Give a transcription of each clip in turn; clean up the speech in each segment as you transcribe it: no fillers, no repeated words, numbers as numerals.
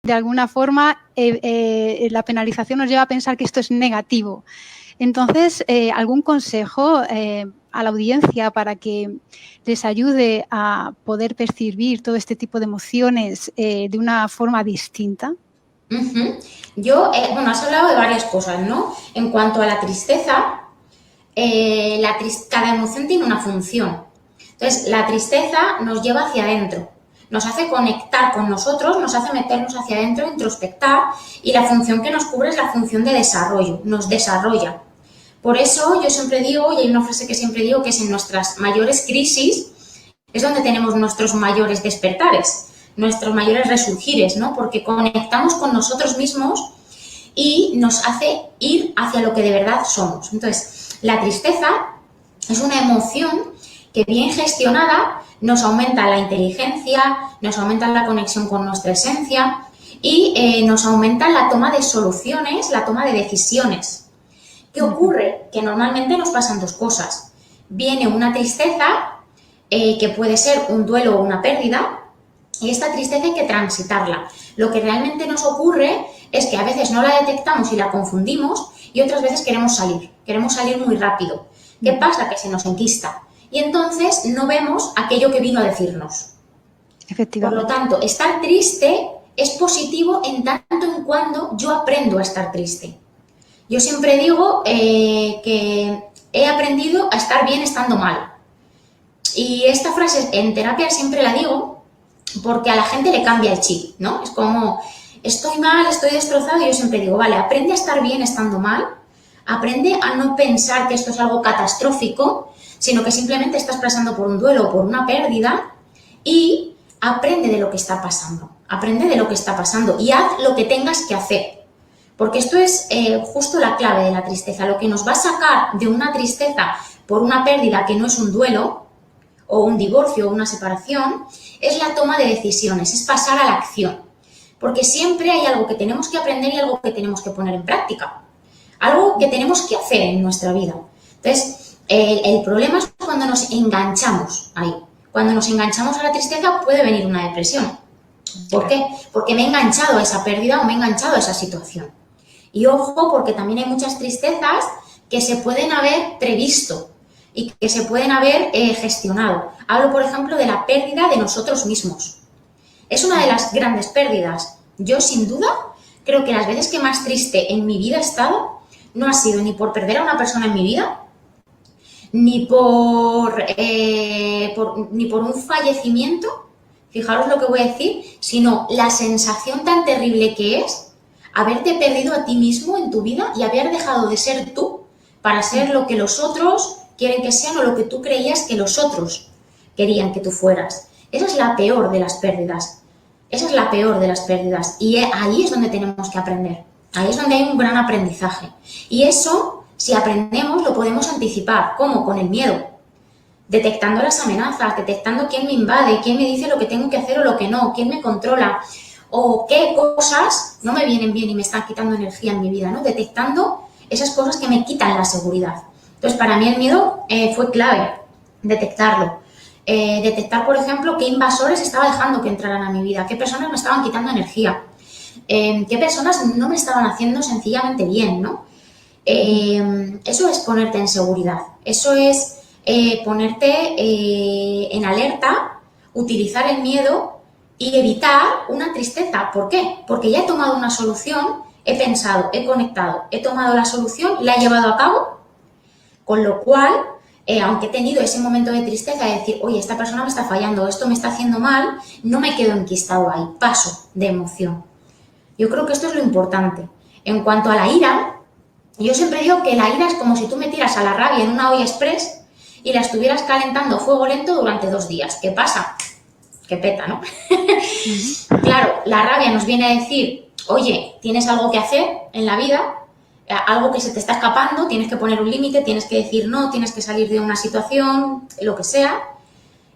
de alguna forma la penalización nos lleva a pensar que esto es negativo. Entonces, ¿algún consejo a la audiencia para que les ayude a poder percibir todo este tipo de emociones de una forma distinta? Yo, bueno, has hablado de varias cosas, ¿no? En cuanto a la tristeza, cada emoción tiene una función. Entonces, la tristeza nos lleva hacia adentro, nos hace conectar con nosotros, nos hace meternos hacia adentro, introspectar, y la función que nos cubre es la función de desarrollo, nos desarrolla. Por eso yo siempre digo, y hay una frase que siempre digo, que es en nuestras mayores crisis, es donde tenemos nuestros mayores despertares, nuestros mayores resurgires, ¿no? Porque conectamos con nosotros mismos y nos hace ir hacia lo que de verdad somos. Entonces, la tristeza es una emoción que bien gestionada nos aumenta la inteligencia, nos aumenta la conexión con nuestra esencia y nos aumenta la toma de soluciones, la toma de decisiones. ¿Qué ocurre? Que normalmente nos pasan dos cosas. Viene una tristeza, que puede ser un duelo o una pérdida, y esta tristeza hay que transitarla. Lo que realmente nos ocurre es que a veces no la detectamos y la confundimos, y otras veces queremos salir muy rápido. ¿Qué pasa? Que se nos enquista. Y entonces no vemos aquello que vino a decirnos. Por lo tanto, estar triste es positivo en tanto en cuando yo aprendo a estar triste. Yo siempre digo que he aprendido a estar bien estando mal. Y esta frase en terapia siempre la digo porque a la gente le cambia el chip, ¿no? Es como, estoy mal, estoy destrozado, y yo siempre digo, vale, aprende a estar bien estando mal, aprende a no pensar que esto es algo catastrófico, sino que simplemente estás pasando por un duelo o por una pérdida, y aprende de lo que está pasando, y haz lo que tengas que hacer. Porque esto es justo la clave de la tristeza. Lo que nos va a sacar de una tristeza por una pérdida que no es un duelo, o un divorcio o una separación, es la toma de decisiones, es pasar a la acción. Porque siempre hay algo que tenemos que aprender y algo que tenemos que poner en práctica. Algo que tenemos que hacer en nuestra vida. Entonces, el problema es cuando nos enganchamos ahí. Cuando nos enganchamos a la tristeza puede venir una depresión. ¿Por qué? Porque me he enganchado a esa pérdida o me he enganchado a esa situación. Y ojo, porque también hay muchas tristezas que se pueden haber previsto y que se pueden haber gestionado. Hablo, por ejemplo, de la pérdida de nosotros mismos. Es una de las grandes pérdidas. Yo, sin duda, creo que las veces que más triste en mi vida he estado no ha sido ni por perder a una persona en mi vida, ni por un fallecimiento, fijaros lo que voy a decir, sino la sensación tan terrible que es haberte perdido a ti mismo en tu vida y haber dejado de ser tú para ser lo que los otros quieren que sean o lo que tú creías que los otros querían que tú fueras. Esa es la peor de las pérdidas. Y ahí es donde tenemos que aprender. Ahí es donde hay un gran aprendizaje. Y eso, si aprendemos, lo podemos anticipar. ¿Cómo? Con el miedo. Detectando las amenazas, detectando quién me invade, quién me dice lo que tengo que hacer o lo que no, quién me controla, o qué cosas no me vienen bien y me están quitando energía en mi vida, ¿no? Detectando esas cosas que me quitan la seguridad. Entonces, para mí el miedo fue clave, detectarlo. Detectar, por ejemplo, qué invasores estaba dejando que entraran a mi vida, qué personas me estaban quitando energía, qué personas no me estaban haciendo sencillamente bien, ¿no? Eso es ponerte en seguridad, eso es ponerte en alerta, utilizar el miedo y evitar una tristeza. ¿Por qué? Porque ya he tomado una solución, he pensado, he conectado, he tomado la solución, la he llevado a cabo, con lo cual, aunque he tenido ese momento de tristeza de decir, oye, esta persona me está fallando, esto me está haciendo mal, no me quedo enquistado ahí, paso de emoción. Yo creo que esto es lo importante. En cuanto a la ira, yo siempre digo que la ira es como si tú metieras a la rabia en una olla express y la estuvieras calentando a fuego lento durante 2 días. ¿Qué pasa? Que peta, ¿no? Claro, la rabia nos viene a decir, oye, tienes algo que hacer en la vida, algo que se te está escapando, tienes que poner un límite, tienes que decir no, tienes que salir de una situación, lo que sea,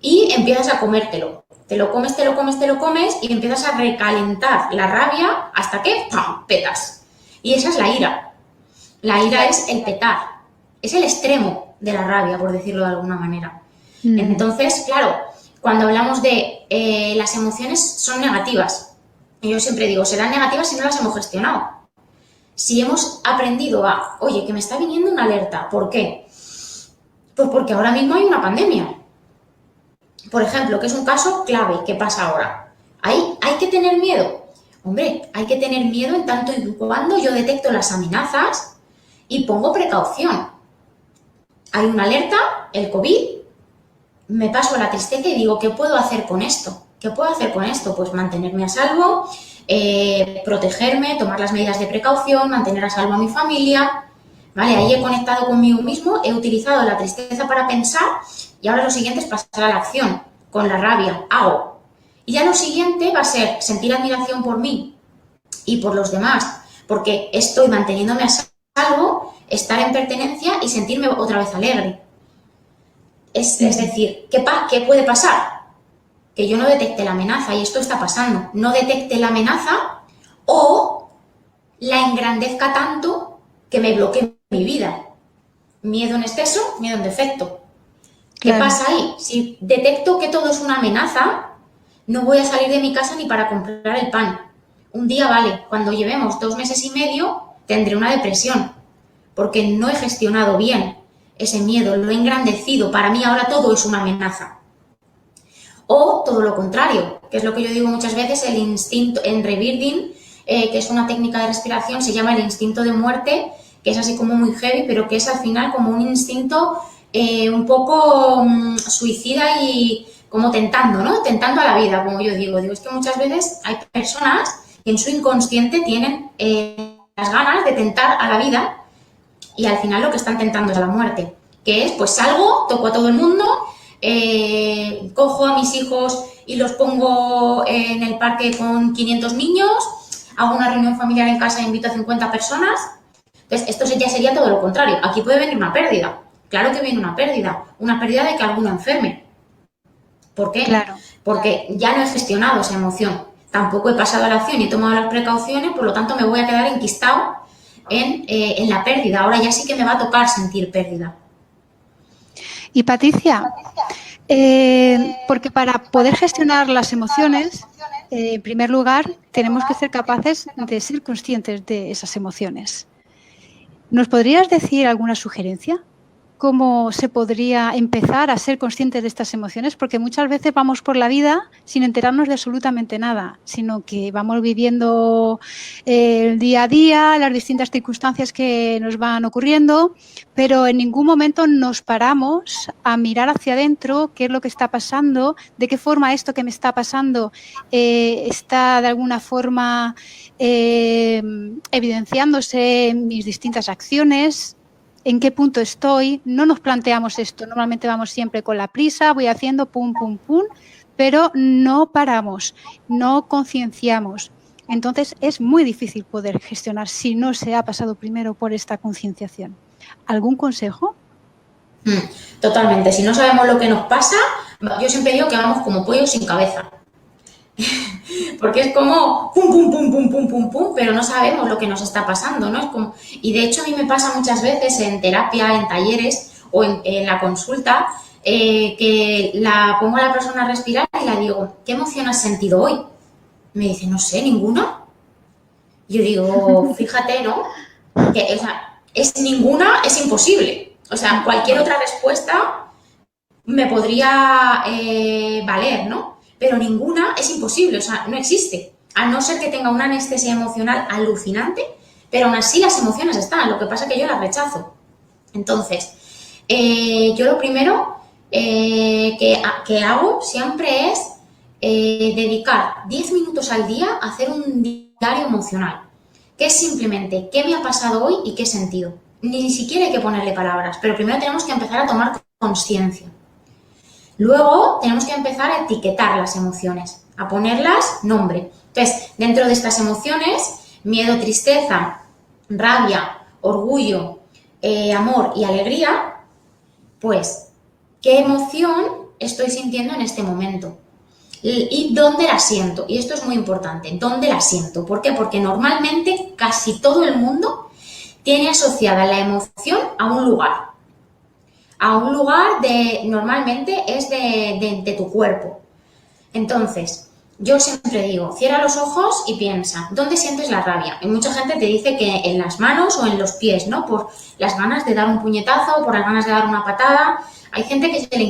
y empiezas a comértelo. Te lo comes y empiezas a recalentar la rabia hasta que ¡pam!, petas. Y esa es la ira. La ira es el petar, es el extremo de la rabia, por decirlo de alguna manera. Entonces, claro, cuando hablamos de las emociones son negativas, yo siempre digo, serán negativas si no las hemos gestionado. Si hemos aprendido a, oye, que me está viniendo una alerta, ¿por qué? Pues porque ahora mismo hay una pandemia. Por ejemplo, que es un caso clave que pasa ahora. ¿Hay que tener miedo? Hombre, hay que tener miedo en tanto y cuando yo detecto las amenazas y pongo precaución. Hay una alerta, el COVID, me paso a la tristeza y digo, ¿qué puedo hacer con esto? ¿Qué puedo hacer con esto? Pues mantenerme a salvo, protegerme, tomar las medidas de precaución, mantener a salvo a mi familia, ¿vale? Ahí he conectado conmigo mismo, he utilizado la tristeza para pensar y ahora lo siguiente es pasar a la acción, con la rabia, hago. Y ya lo siguiente va a ser sentir admiración por mí y por los demás, porque estoy manteniéndome a salvo, estar en pertenencia y sentirme otra vez alegre. Es decir, ¿qué puede pasar? Que yo no detecte la amenaza, y esto está pasando, no detecte la amenaza o la engrandezca tanto que me bloquee mi vida. Miedo en exceso, miedo en defecto. ¿Qué pasa ahí? Si detecto que todo es una amenaza, no voy a salir de mi casa ni para comprar el pan. Un día vale, cuando llevemos 2 meses y medio, tendré una depresión, porque no he gestionado bien ese miedo, lo he engrandecido. Para mí ahora todo es una amenaza. O todo lo contrario, que es lo que yo digo muchas veces, el instinto en Rebirthing, que es una técnica de respiración, se llama el instinto de muerte, que es así como muy heavy, pero que es al final como un instinto un poco suicida y como tentando, ¿no? Tentando a la vida, como yo digo. Digo, es que muchas veces hay personas que en su inconsciente tienen las ganas de tentar a la vida y al final lo que están tentando es la muerte, que es, pues salgo, toco a todo el mundo, cojo a mis hijos y los pongo en el parque con 500 niños, hago una reunión familiar en casa e invito a 50 personas. Entonces, esto ya sería todo lo contrario. Aquí puede venir una pérdida. Claro que viene una pérdida de que alguno enferme. ¿Por qué? Claro. Porque ya no he gestionado esa emoción. Tampoco he pasado a la acción y he tomado las precauciones, por lo tanto me voy a quedar enquistado en la pérdida. Ahora ya sí que me va a tocar sentir pérdida. Y Patricia, porque para poder gestionar las emociones, en primer lugar, tenemos que ser capaces de ser conscientes de esas emociones. ¿Nos podrías decir alguna sugerencia? ¿Cómo se podría empezar a ser conscientes de estas emociones? Porque muchas veces vamos por la vida sin enterarnos de absolutamente nada, sino que vamos viviendo el día a día, las distintas circunstancias que nos van ocurriendo, pero en ningún momento nos paramos a mirar hacia adentro qué es lo que está pasando, de qué forma esto que me está pasando está de alguna forma evidenciándose en mis distintas acciones. ¿En qué punto estoy? No nos planteamos esto. Normalmente vamos siempre con la prisa, voy haciendo pum, pum, pum, pero no paramos, no concienciamos. Entonces, es muy difícil poder gestionar si no se ha pasado primero por esta concienciación. ¿Algún consejo? Totalmente. Si no sabemos lo que nos pasa, yo siempre digo que vamos como pollos sin cabeza. Porque es como pum, pum, pum, pum, pum, pum, pum, pero no sabemos lo que nos está pasando, ¿no? Es como, y de hecho a mí me pasa muchas veces en terapia, en talleres o en la consulta, que la pongo a la persona a respirar y la digo, ¿qué emoción has sentido hoy? Me dice, no sé, ninguna. Yo digo, fíjate, ¿no? Que, o sea, es ninguna, es imposible. O sea, cualquier otra respuesta me podría valer, ¿no? Pero ninguna es imposible, o sea, no existe. A no ser que tenga una anestesia emocional alucinante, pero aún así las emociones están, lo que pasa es que yo las rechazo. Entonces, yo lo primero que hago siempre es dedicar 10 minutos al día a hacer un diario emocional, que es simplemente qué me ha pasado hoy y qué he sentido. Ni siquiera hay que ponerle palabras, pero primero tenemos que empezar a tomar conciencia. Luego tenemos que empezar a etiquetar las emociones, a ponerlas nombre. Entonces, dentro de estas emociones, miedo, tristeza, rabia, orgullo, amor y alegría, pues, ¿qué emoción estoy sintiendo en este momento? ¿Y dónde la siento? Y esto es muy importante, ¿dónde la siento? ¿Por qué? Porque normalmente casi todo el mundo tiene asociada la emoción a un lugar. Normalmente es de tu cuerpo. Entonces, yo siempre digo, cierra los ojos y piensa, ¿dónde sientes la rabia? Y mucha gente te dice que en las manos o en los pies, ¿no? Por las ganas de dar un puñetazo, por las ganas de dar una patada. Hay gente que se le